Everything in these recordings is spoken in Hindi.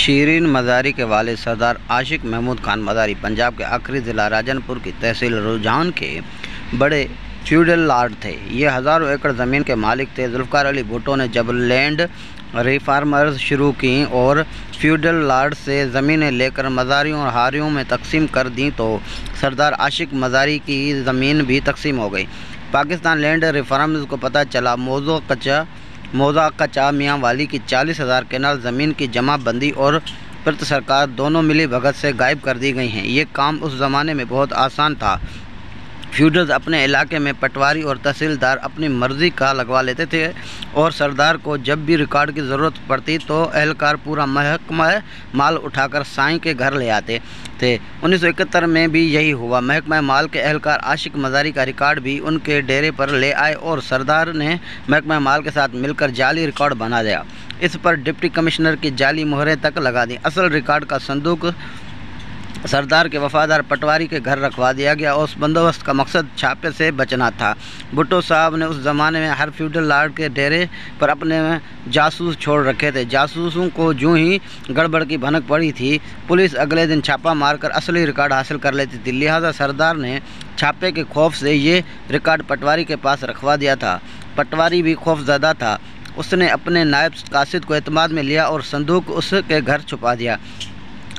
शीरीन मज़ारी के वालिद सरदार आशिक महमूद खान मज़ारी पंजाब के आखिरी ज़िला राजनपुर की तहसील रुझान के बड़े फ्यूडल लॉर्ड थे। ये हज़ारों एकड़ ज़मीन के मालिक थे। जुल्फ़िकार अली भुट्टो ने जब लैंड रिफॉर्मर्स शुरू की और फ्यूडल लॉर्ड से ज़मीनें लेकर मज़ारियों और हारियों में तकसीम कर दी तो सरदार आशिक मज़ारी की ज़मीन भी तकसीम हो गई। पाकिस्तान लैंड रिफॉर्मर्स को पता चला मौज़ा कचा मियाँ वाली की 40,000 केनाल ज़मीन की जमाबंदी और प्रति सरकार दोनों मिली भगत से गायब कर दी गई हैं। ये काम उस ज़माने में बहुत आसान था। फ्यूडल्स अपने इलाके में पटवारी और तहसीलदार अपनी मर्ज़ी का लगवा लेते थे और सरदार को जब भी रिकॉर्ड की ज़रूरत पड़ती तो एहलकार पूरा महकमा माल उठाकर साईं के घर ले आते थे। 1971 में भी यही हुआ। महकमा माल के एहलकार आशिक मज़ारी का रिकॉर्ड भी उनके डेरे पर ले आए और सरदार ने महकमा माल के साथ मिलकर जाली रिकॉर्ड बना दिया। इस पर डिप्टी कमिश्नर की जाली मोहरें तक लगा दी। असल रिकॉर्ड का संदूक सरदार के वफादार पटवारी के घर रखवा दिया गया और उस बंदोबस्त का मकसद छापे से बचना था। भुट्टो साहब ने उस ज़माने में हर फ्यूडल लॉर्ड के डेरे पर अपने जासूस छोड़ रखे थे। जासूसों को जो ही गड़बड़ की भनक पड़ी थी, पुलिस अगले दिन छापा मारकर असली रिकॉर्ड हासिल कर लेती थी। लिहाजा सरदार ने छापे के खौफ से ये रिकॉर्ड पटवारी के पास रखवा दिया था। पटवारी भी खौफज़दा था। उसने अपने नायब कासिद को एतमाद में लिया और संदूक उसके घर छुपा दिया।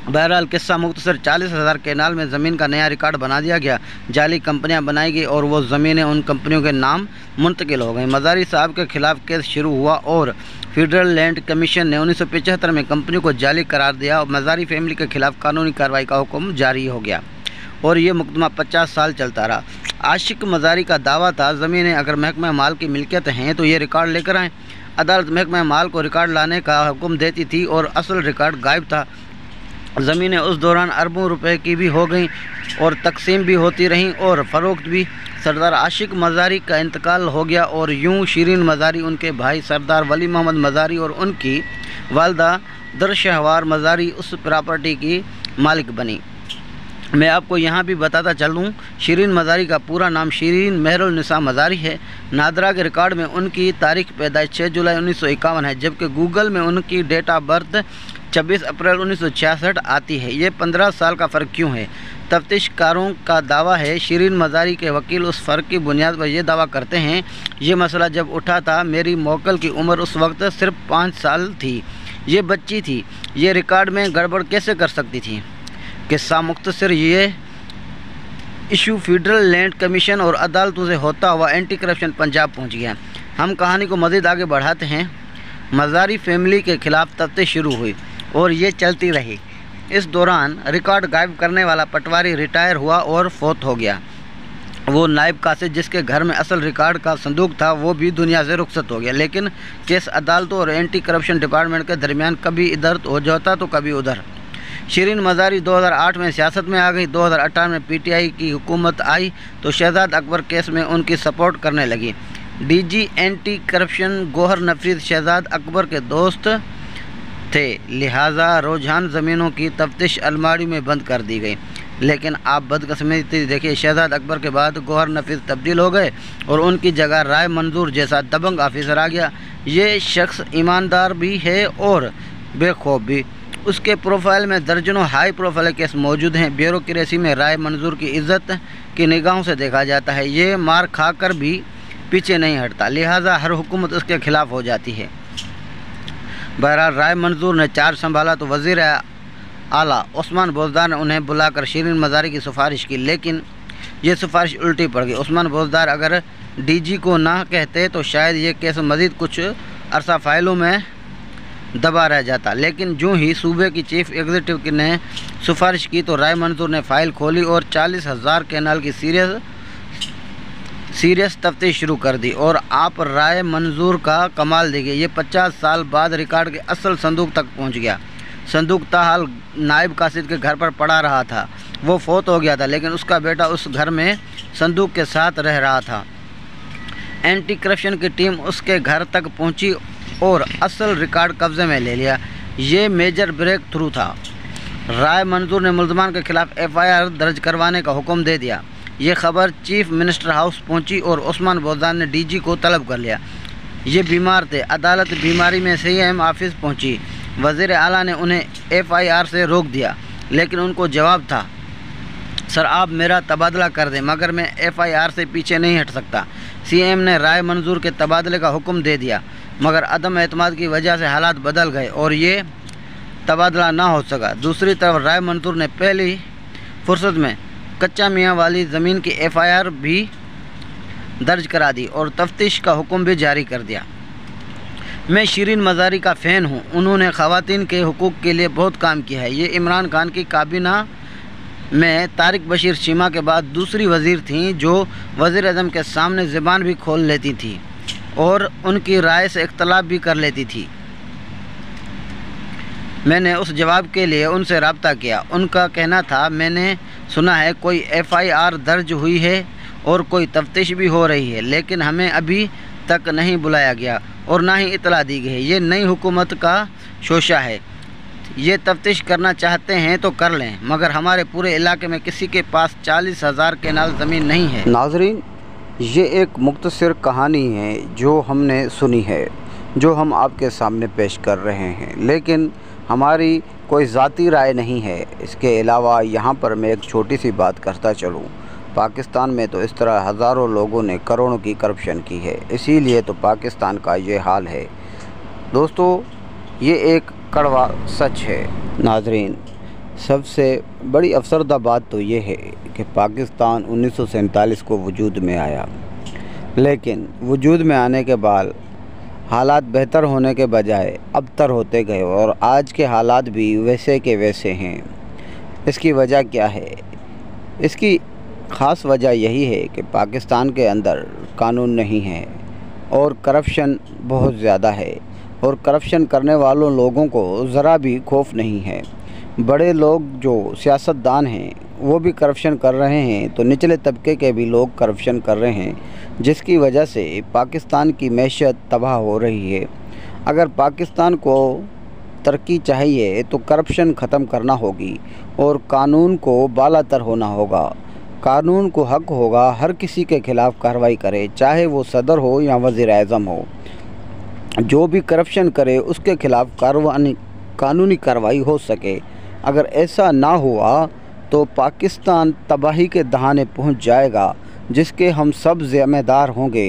बहरहाल किस्सा मुख्तसर 40,000 केनाल में ज़मीन का नया रिकॉर्ड बना दिया गया। जाली कंपनियां बनाई गई और वो ज़मीनें उन कंपनियों के नाम मुंतकिल हो गई। मज़ारी साहब के खिलाफ केस शुरू हुआ और फेडरल लैंड कमीशन ने 1975 में कंपनी को जाली करार दिया और मज़ारी फैमिली के खिलाफ कानूनी कार्रवाई का हुक्म जारी हो गया और ये मुकदमा 50 साल चलता रहा। आशिक मज़ारी का दावा था ज़मीनें अगर महकमा माल की मिल्कियत हैं तो ये रिकॉर्ड लेकर आएँ। अदालत महकमा माल को रिकॉर्ड लाने का हुक्म देती थी और असल रिकॉर्ड गायब था। ज़मीनें उस दौरान अरबों रुपए की भी हो गईं और तकसीम भी होती रहीं और फ़रोख्त भी। सरदार आशिक मज़ारी का इंतकाल हो गया और यूं शीरीन मज़ारी, उनके भाई सरदार वली मोहम्मद मज़ारी और उनकी वालदा दरशहवार मज़ारी उस प्रॉपर्टी की मालिक बनी। मैं आपको यहाँ भी बताता चलूँ, शीरीन मज़ारी का पूरा नाम शीरीन मेहरुल निसा मज़ारी है। नादरा के रिकॉर्ड में उनकी तारीख़ पैदाइश 6 जुलाई 1951 है, जबकि गूगल में उनकी डेट ऑफ बर्थ 26 अप्रैल 1966 आती है। ये 15 साल का फ़र्क क्यों है? तफ्तीशकारों का दावा है शीरीन मज़ारी के वकील उस फ़र्क की बुनियाद पर यह दावा करते हैं, ये मसला जब उठा था मेरी मौकल की उम्र उस वक्त सिर्फ 5 साल थी। ये बच्ची थी, ये रिकॉर्ड में गड़बड़ कैसे कर सकती थी? किस्सा मुख्तसर ये इशू फेडरल लैंड कमीशन और अदालतों से होता हुआ एंटी करप्शन पंजाब पहुँच गया। हम कहानी को मज़ीद आगे बढ़ाते हैं। मज़ारी फैमिली के ख़िलाफ़ तफ्तीश शुरू हुई और ये चलती रही। इस दौरान रिकॉर्ड गायब करने वाला पटवारी रिटायर हुआ और फौत हो गया। वो नायब कासिद जिसके घर में असल रिकॉर्ड का संदूक था वो भी दुनिया से रुखसत हो गया। लेकिन केस अदालतों और एंटी करप्शन डिपार्टमेंट के दरमियान कभी इधर हो जाता तो कभी उधर। शीरीन मज़ारी 2008 में सियासत में आ गई। 2018 में पीटीआई की हुकूमत आई तो शहजाद अकबर केस में उनकी सपोर्ट करने लगी। DG anti corruption Gauhar Nafrid Shahzad Akbar के दोस्त थे, लिहाजा रुझान ज़मीनों की तफ्तीश अलमारी में बंद कर दी गई। लेकिन आप बदकिस्मती देखिए, शहजाद अकबर के बाद गौहर नफीस तब्दील हो गए और उनकी जगह राय मंजूर जैसा दबंग ऑफिसर आ गया। ये शख्स ईमानदार भी है और बेखौफ भी। उसके प्रोफाइल में दर्जनों हाई प्रोफाइल केस मौजूद हैं। ब्यूरोक्रेसी में राय मंजूर की इज्जत की निगाहों से देखा जाता है। ये मार खाकर भी पीछे नहीं हटता, लिहाजा हर हुकूमत उसके खिलाफ हो जाती है। बहरहाल राय मंजूर ने चार्ज संभाला तो वज़ीर आला उस्मान बोजदार ने उन्हें बुलाकर शीरीन मज़ारी की सिफारिश की, लेकिन ये सिफारिश उल्टी पड़ गई। उस्मान बोजदार अगर डीजी को ना कहते तो शायद ये केस मज़ीद कुछ अरसा फाइलों में दबा रह जाता। लेकिन जो ही सूबे की चीफ एग्जीक्यूटिव ने सिफारिश की तो राय मंजूर ने फ़ाइल खोली और 40,000 केनाल की सीरियस तफ्तीश शुरू कर दी। और आप राय मंजूर का कमाल देखिए, ये 50 साल बाद रिकॉर्ड के असल संदूक तक पहुंच गया। संदूक ताहाल नायब कासिद के घर पर पड़ा रहा था। वो फौत हो गया था लेकिन उसका बेटा उस घर में संदूक के साथ रह रहा था। एंटी करप्शन की टीम उसके घर तक पहुंची और असल रिकॉर्ड कब्जे में ले लिया। ये मेजर ब्रेक थ्रू था। राय मंजूर ने मुल्ज़मान के खिलाफ FIR दर्ज करवाने का हुक्म दे दिया। ये खबर चीफ मिनिस्टर हाउस पहुंची और उस्मान बोजदार ने डीजी को तलब कर लिया। ये बीमार थे। अदालत बीमारी में CM ऑफिस पहुंची। वज़ीर आला ने उन्हें FIR से रोक दिया, लेकिन उनको जवाब था, सर आप मेरा तबादला कर दें मगर मैं FIR से पीछे नहीं हट सकता। CM ने राय मंजूर के तबादले का हुक्म दे दिया, मगर अदम एतमाद की वजह से हालात बदल गए और ये तबादला ना हो सका। दूसरी तरफ राय मंजूर ने पहली फुर्सत में कच्चा मियाँ वाली ज़मीन की FIR भी दर्ज करा दी और तफ्तीश का हुक्म भी जारी कर दिया। मैं शिरीन मज़ारी का फ़ैन हूँ, उन्होंने ख़वातीन के हुकूक़ के लिए बहुत काम किया है। ये इमरान खान की काबीना में तारिक बशीर चीमा के बाद दूसरी वज़ीर थीं जो वज़ीर आज़म के सामने ज़बान भी खोल लेती थी और उनकी राय से इख्तलाफ भी कर लेती थी। मैंने उस जवाब के लिए उनसे रब्ता किया। उनका कहना था, मैंने सुना है कोई FIR दर्ज हुई है और कोई तफ्तीश भी हो रही है, लेकिन हमें अभी तक नहीं बुलाया गया और ना ही इतला दी गई। ये नई हुकूमत का शोशा है, ये तफ्तीश करना चाहते हैं तो कर लें, मगर हमारे पूरे इलाके में किसी के पास 40,000 केनाल ज़मीन नहीं है। नाज़रीन, ये एक मुख्तसर कहानी है जो हमने सुनी है, जो हम आपके सामने पेश कर रहे हैं, लेकिन हमारी कोई ज़ाती राय नहीं है। इसके अलावा यहाँ पर मैं एक छोटी सी बात करता चलूँ, पाकिस्तान में तो इस तरह हज़ारों लोगों ने करोड़ों की करप्शन की है, इसीलिए तो पाकिस्तान का ये हाल है। दोस्तों, ये एक कड़वा सच है। नाज़रीन, सबसे बड़ी अफसरदा बात तो ये है कि पाकिस्तान 1947 को वजूद में आया, लेकिन वजूद में आने के बाद हालात बेहतर होने के बजाय अबतर होते गए और आज के हालात भी वैसे के वैसे हैं। इसकी वजह क्या है? इसकी ख़ास वजह यही है कि पाकिस्तान के अंदर कानून नहीं है और करप्शन बहुत ज़्यादा है और करप्शन करने वालों लोगों को ज़रा भी खौफ नहीं है। बड़े लोग जो सियासतदान हैं वो भी करप्शन कर रहे हैं, तो निचले तबके के भी लोग करप्शन कर रहे हैं, जिसकी वजह से पाकिस्तान की मैशत तबाह हो रही है। अगर पाकिस्तान को तरक्की चाहिए तो करप्शन ख़त्म करना होगी और कानून को बालातर होना होगा। कानून को हक होगा हर किसी के ख़िलाफ़ कार्रवाई करे, चाहे वो सदर हो या वज़ीर आज़म हो। जो भी करप्शन करे उसके ख़िलाफ़ कानूनी कार्रवाई हो सके। अगर ऐसा ना हुआ तो पाकिस्तान तबाही के दहाने पहुंच जाएगा, जिसके हम सब ज़िम्मेदार होंगे।